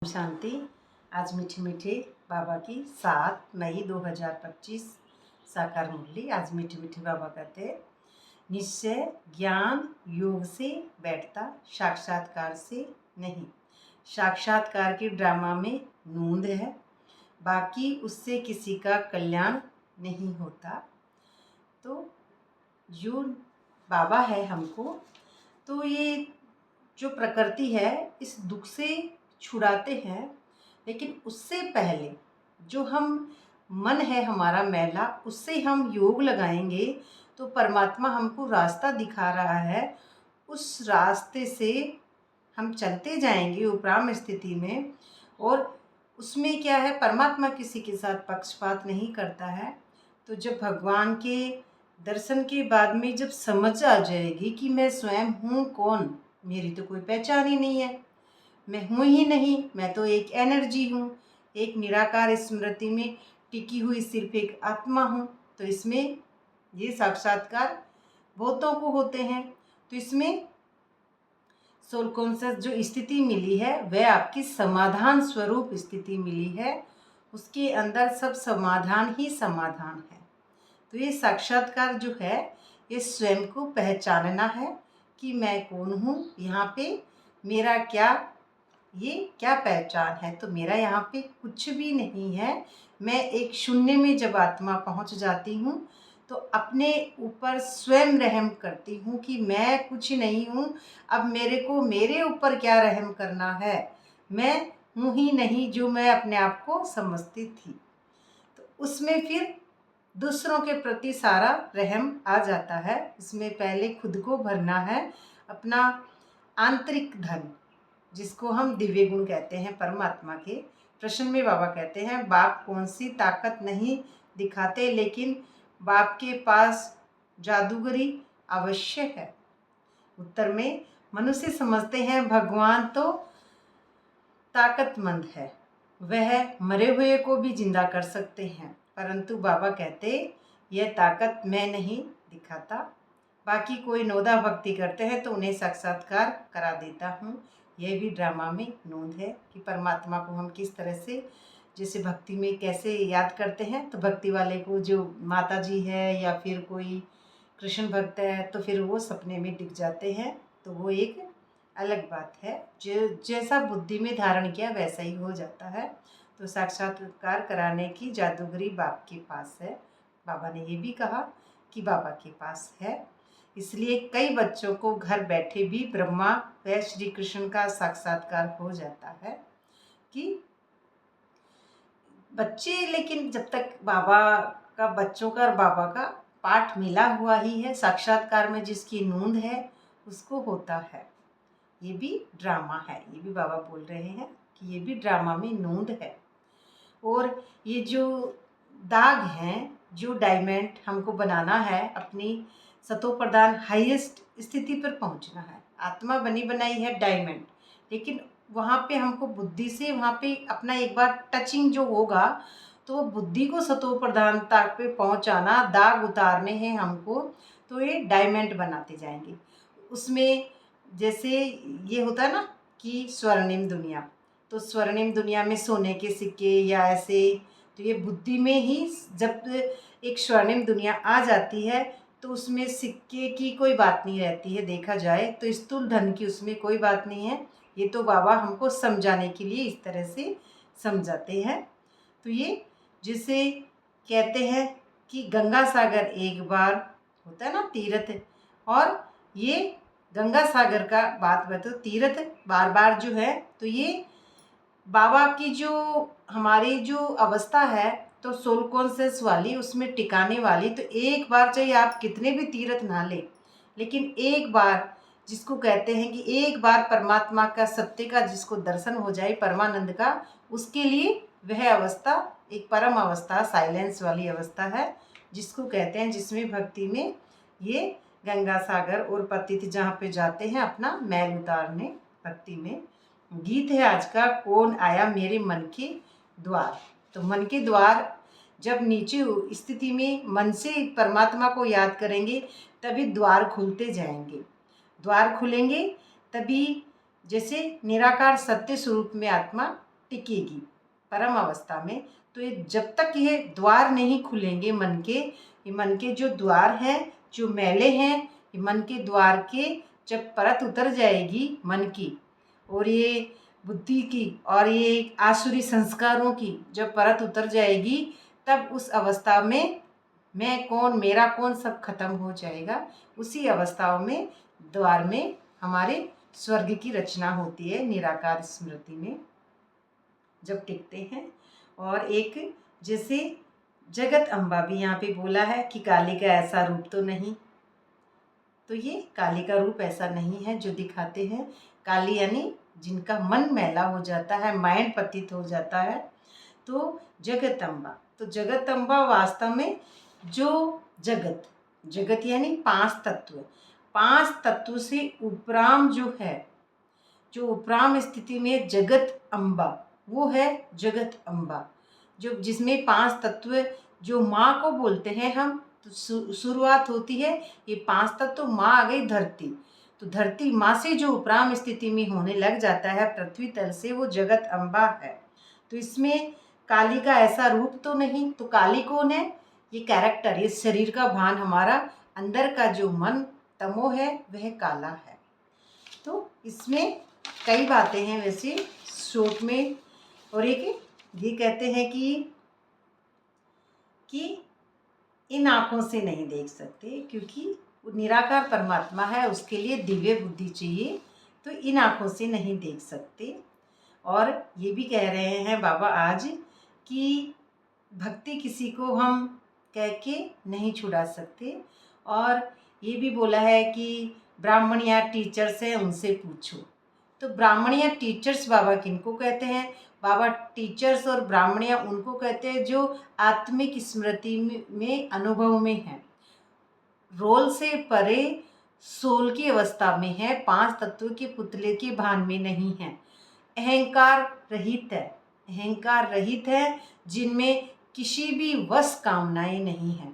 शांति। आज मीठे मीठे बाबा की 7 मई 2025 साकार मुरली। आज मीठे मीठे बाबा कहते हैं, निश्चय ज्ञान योग से बैठता, साक्षात्कार से नहीं। साक्षात्कार के ड्रामा में नूंद है, बाकी उससे किसी का कल्याण नहीं होता। तो जो बाबा है हमको, तो ये जो प्रकृति है इस दुख से छुड़ाते हैं, लेकिन उससे पहले जो हम मन है हमारा मैला, उससे हम योग लगाएंगे तो परमात्मा हमको रास्ता दिखा रहा है। उस रास्ते से हम चलते जाएंगे उपराम स्थिति में। और उसमें क्या है, परमात्मा किसी के साथ पक्षपात नहीं करता है। तो जब भगवान के दर्शन के बाद में जब समझ आ जाएगी कि मैं स्वयं हूँ कौन, मेरी तो कोई पहचान ही नहीं है, मैं हूँ ही नहीं, मैं तो एक एनर्जी हूँ, एक निराकार स्मृति में टिकी हुई सिर्फ एक आत्मा हूँ। तो इसमें ये साक्षात्कार बहुतों को होते हैं। तो इसमें सोल कॉन्शियस जो स्थिति मिली है वह आपकी समाधान स्वरूप स्थिति मिली है। उसके अंदर सब समाधान ही समाधान है। तो ये साक्षात्कार जो है ये स्वयं को पहचानना है कि मैं कौन हूँ, यहाँ पे मेरा ये क्या पहचान है। तो मेरा यहाँ पे कुछ भी नहीं है। मैं एक शून्य में जब आत्मा पहुँच जाती हूँ तो अपने ऊपर स्वयं रहम करती हूँ कि मैं कुछ नहीं हूँ। अब मेरे को मेरे ऊपर क्या रहम करना है, मैं हूँ ही नहीं जो मैं अपने आप को समझती थी। तो उसमें फिर दूसरों के प्रति सारा रहम आ जाता है। इसमें पहले खुद को भरना है, अपना आंतरिक धन जिसको हम दिव्य गुण कहते हैं परमात्मा के। प्रश्न में बाबा कहते हैं, बाप कौन सी ताकत नहीं दिखाते, लेकिन बाप के पास जादूगरी अवश्य है। उत्तर में मनुष्य समझते हैं भगवान तो ताकतमंद है, वह मरे हुए को भी जिंदा कर सकते हैं, परंतु बाबा कहते यह ताकत मैं नहीं दिखाता। बाकी कोई नोदा भक्ति करते हैं तो उन्हें साक्षात्कार करा देता हूँ। यह भी ड्रामा में नूंद है कि परमात्मा को हम किस तरह से, जैसे भक्ति में कैसे याद करते हैं। तो भक्ति वाले को जो माता जी है या फिर कोई कृष्ण भक्त है तो फिर वो सपने में दिख जाते हैं, तो वो एक अलग बात है। जो जैसा बुद्धि में धारण किया वैसा ही हो जाता है। तो साक्षात्कार कराने की जादूगरी बाप के पास है। बाबा ने ये भी कहा कि बाबा के पास है, इसलिए कई बच्चों को घर बैठे भी ब्रह्मा व श्री कृष्ण का साक्षात्कार हो जाता है। कि बच्चे, लेकिन जब तक बाबा का, बच्चों का और बाबा का पाठ मिला हुआ ही है, साक्षात्कार में जिसकी नूंद है उसको होता है। ये भी ड्रामा है, ये भी बाबा बोल रहे हैं कि ये भी ड्रामा में नूंद है। और ये जो दाग हैं, जो डायमंड हमको बनाना है, अपनी सतो प्रधान हाईएस्ट स्थिति पर पहुंचना है। आत्मा बनी बनाई है डायमंड, लेकिन वहाँ पे हमको बुद्धि से वहाँ पे अपना एक बार टचिंग जो होगा तो वो बुद्धि को सतो प्रधानता पे पहुँचाना, दाग उतारने हैं हमको। तो ये डायमंड बनाते जाएंगे। उसमें जैसे ये होता है ना कि स्वर्णिम दुनिया, तो स्वर्णिम दुनिया में सोने के सिक्के या ऐसे, तो ये बुद्धि में ही जब एक स्वर्णिम दुनिया आ जाती है तो उसमें सिक्के की कोई बात नहीं रहती है। देखा जाए तो स्थूल धन की उसमें कोई बात नहीं है। ये तो बाबा हमको समझाने के लिए इस तरह से समझाते हैं। तो ये जिसे कहते हैं कि गंगा सागर एक बार होता है ना तीर्थ, और ये गंगा सागर का बात बताओ, तीर्थ बार बार जो है, तो ये बाबा की जो हमारी जो अवस्था है तो सोल कॉन्शियस वाली, उसमें टिकाने वाली, तो एक बार चाहे आप कितने भी तीर्थ ना ले, लेकिन एक बार जिसको कहते हैं कि एक बार परमात्मा का सत्य का जिसको दर्शन हो जाए, परमानंद का, उसके लिए वह अवस्था एक परम अवस्था, साइलेंस वाली अवस्था है, जिसको कहते हैं, जिसमें भक्ति में ये गंगा सागर और पतित जहाँ पे जाते हैं अपना मैल उतारने भक्ति में। गीत है आज का, कौन आया मेरे मन के द्वार। तो मन के द्वार जब नीचे स्थिति में मन से परमात्मा को याद करेंगे तभी द्वार खुलते जाएंगे। द्वार खुलेंगे तभी जैसे निराकार सत्य स्वरूप में आत्मा टिकेगी परम अवस्था में। तो ये जब तक ये द्वार नहीं खुलेंगे मन के, ये मन के जो द्वार हैं, जो मैले हैं, ये मन के द्वार के जब परत उतर जाएगी मन की, और ये बुद्धि की और ये आसुरी संस्कारों की जब परत उतर जाएगी, तब उस अवस्था में मैं कौन मेरा कौन सब खत्म हो जाएगा। उसी अवस्थाओं में द्वार में हमारे स्वर्ग की रचना होती है, निराकार स्मृति में जब टिकते हैं। और एक जैसे जगत अम्बा भी यहाँ पे बोला है कि काली का ऐसा रूप तो नहीं, तो ये काली का रूप ऐसा नहीं है जो दिखाते हैं। काली यानी जिनका मन मैला हो जाता है, माइंड पतित हो जाता है, तो जगत अम्बा। तो जगत अम्बा वास्तव में जो जगत, जगत यानी पांच तत्व, पांच तत्व से उपराम जो है, जो उपराम स्थिति में जगत अम्बा, वो है जगत अम्बा, जो जिसमें पांच तत्व, जो माँ को बोलते हैं हम। तो शुरुआत होती है ये पांच तत्व, तो माँ आ गई धरती, तो धरती माँ से जो उपराम स्थिति में होने लग जाता है पृथ्वी तल से, वो जगत अम्बा है। तो इसमें काली का ऐसा रूप तो नहीं। तो काली कौन है? ये कैरेक्टर, ये शरीर का भान, हमारा अंदर का जो मन तमो है वह काला है। तो इसमें कई बातें हैं वैसे शॉर्ट में। और एक ये कहते हैं कि इन आँखों से नहीं देख सकते, क्योंकि वो निराकार परमात्मा है, उसके लिए दिव्य बुद्धि चाहिए, तो इन आँखों से नहीं देख सकते। और ये भी कह रहे हैं बाबा आज कि भक्ति किसी को हम कह के नहीं छुड़ा सकते। और ये भी बोला है कि ब्राह्मण या टीचर्स हैं उनसे पूछो। तो ब्राह्मण या टीचर्स बाबा किनको कहते हैं? बाबा टीचर्स और ब्राह्मण या उनको कहते हैं जो आत्मिक स्मृति में अनुभव में हैं, रोल से परे सोल की अवस्था में है, पांच तत्व के पुतले के भान में नहीं है, अहंकार रहित है, अहंकार रहित है, जिनमें किसी भी वश कामनाएं नहीं है।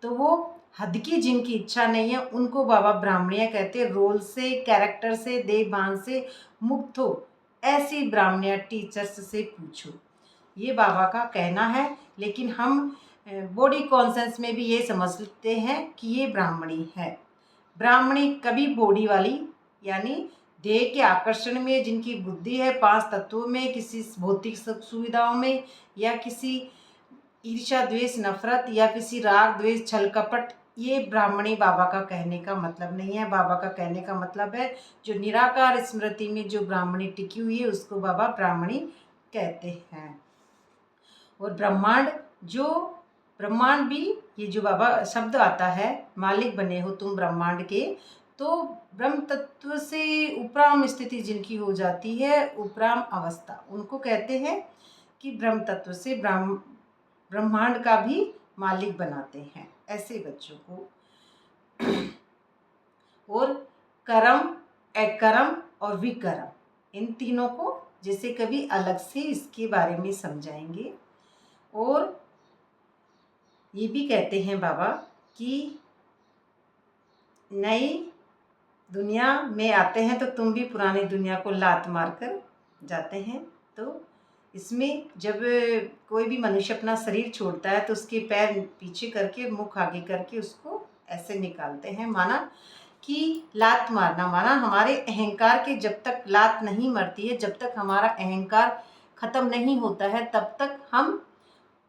तो वो हद की जिनकी इच्छा नहीं है उनको बाबा ब्राह्मणिया कहते हैं। रोल से, कैरेक्टर से, देह भान से मुक्त हो, ऐसी ब्राह्मणिया टीचर्स से पूछो, ये बाबा का कहना है। लेकिन हम बॉडी कॉन्सेंस में भी ये समझते हैं कि ये ब्राह्मणी है। ब्राह्मणी कभी बॉडी वाली यानी देह के आकर्षण में जिनकी बुद्धि है, पांच तत्वों में, किसी भौतिक सुविधाओं में, या किसी ईर्ष्या द्वेष नफरत, या किसी राग द्वेष छल कपट, ये ब्राह्मणी बाबा का कहने का मतलब नहीं है। बाबा का कहने का मतलब है जो निराकार स्मृति में जो ब्राह्मणी टिकी हुई है उसको बाबा ब्राह्मणी कहते हैं। और ब्रह्मांड, जो ब्रह्मांड भी, ये जो बाबा शब्द आता है, मालिक बने हो तुम ब्रह्मांड के, तो ब्रह्म तत्व से उपराम स्थिति जिनकी हो जाती है, उपराम अवस्था, उनको कहते हैं कि ब्रह्म तत्व से ब्रह्मांड का भी मालिक बनाते हैं ऐसे बच्चों को। और कर्म, अकर्म और विकर्म, इन तीनों को जैसे कभी अलग से इसके बारे में समझाएंगे। और ये भी कहते हैं बाबा कि नई दुनिया में आते हैं तो तुम भी पुरानी दुनिया को लात मारकर जाते हैं। तो इसमें जब कोई भी मनुष्य अपना शरीर छोड़ता है तो उसके पैर पीछे करके, मुख आगे करके उसको ऐसे निकालते हैं, माना कि लात मारना, माना हमारे अहंकार के जब तक लात नहीं मरती है, जब तक हमारा अहंकार ख़त्म नहीं होता है, तब तक हम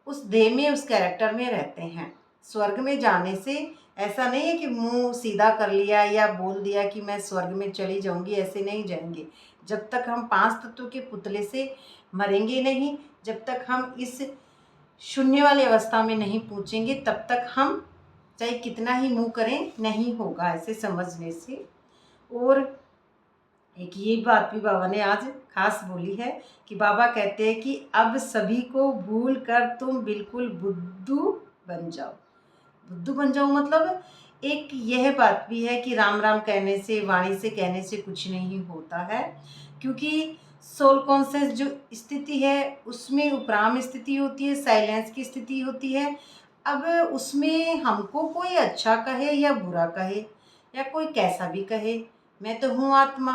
उस देह में, उस कैरेक्टर में रहते हैं। स्वर्ग में जाने से ऐसा नहीं है कि मुंह सीधा कर लिया या बोल दिया कि मैं स्वर्ग में चली जाऊंगी, ऐसे नहीं जाएंगे। जब तक हम पांच तत्वों के पुतले से मरेंगे नहीं, जब तक हम इस शून्य वाली अवस्था में नहीं पहुँचेंगे, तब तक हम चाहे कितना ही मुँह करें नहीं होगा, ऐसे समझने से। और एक ये बात भी बाबा ने आज खास बोली है कि बाबा कहते हैं कि अब सभी को भूल कर तुम बिल्कुल बुद्धू बन जाओ। बुद्धू बन जाओ मतलब एक यह बात भी है कि राम राम कहने से, वाणी से कहने से कुछ नहीं होता है, क्योंकि सोल कॉन्शियस जो स्थिति है उसमें उपराम स्थिति होती है, साइलेंस की स्थिति होती है। अब उसमें हमको कोई अच्छा कहे या बुरा कहे या कोई कैसा भी कहे, मैं तो हूँ आत्मा।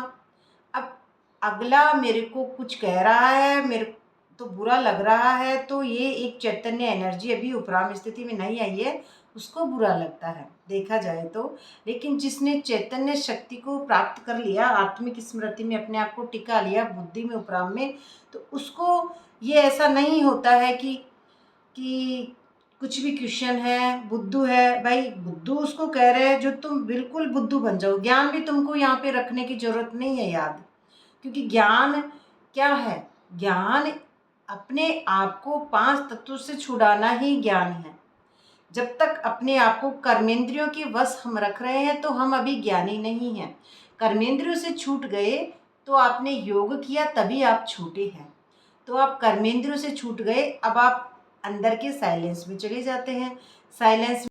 अब अगला मेरे को कुछ कह रहा है, मेरे तो बुरा लग रहा है, तो ये एक चैतन्य एनर्जी अभी उपराम स्थिति में नहीं आई है, उसको बुरा लगता है देखा जाए तो। लेकिन जिसने चैतन्य शक्ति को प्राप्त कर लिया, आत्मिक स्मृति में अपने आप को टिका लिया, बुद्धि में, उपराम में, तो उसको ये ऐसा नहीं होता है कि कुछ भी क्वेश्चन है, बुद्धू है, भाई बुद्धू उसको कह रहे हैं जो तुम बिल्कुल बुद्धू बन जाओ। ज्ञान भी तुमको यहाँ पे रखने की जरूरत नहीं है याद, क्योंकि ज्ञान क्या है? ज्ञान अपने आप को 5 तत्वों से छुड़ाना ही ज्ञान है। जब तक अपने आप को कर्मेंद्रियों के वश हम रख रहे हैं तो हम अभी ज्ञानी नहीं हैं। कर्मेंद्रियों से छूट गए तो आपने योग किया, तभी आप छूटे हैं। तो आप कर्मेंद्रियों से छूट गए, अब आप अंदर के साइलेंस में चले जाते हैं। साइलेंस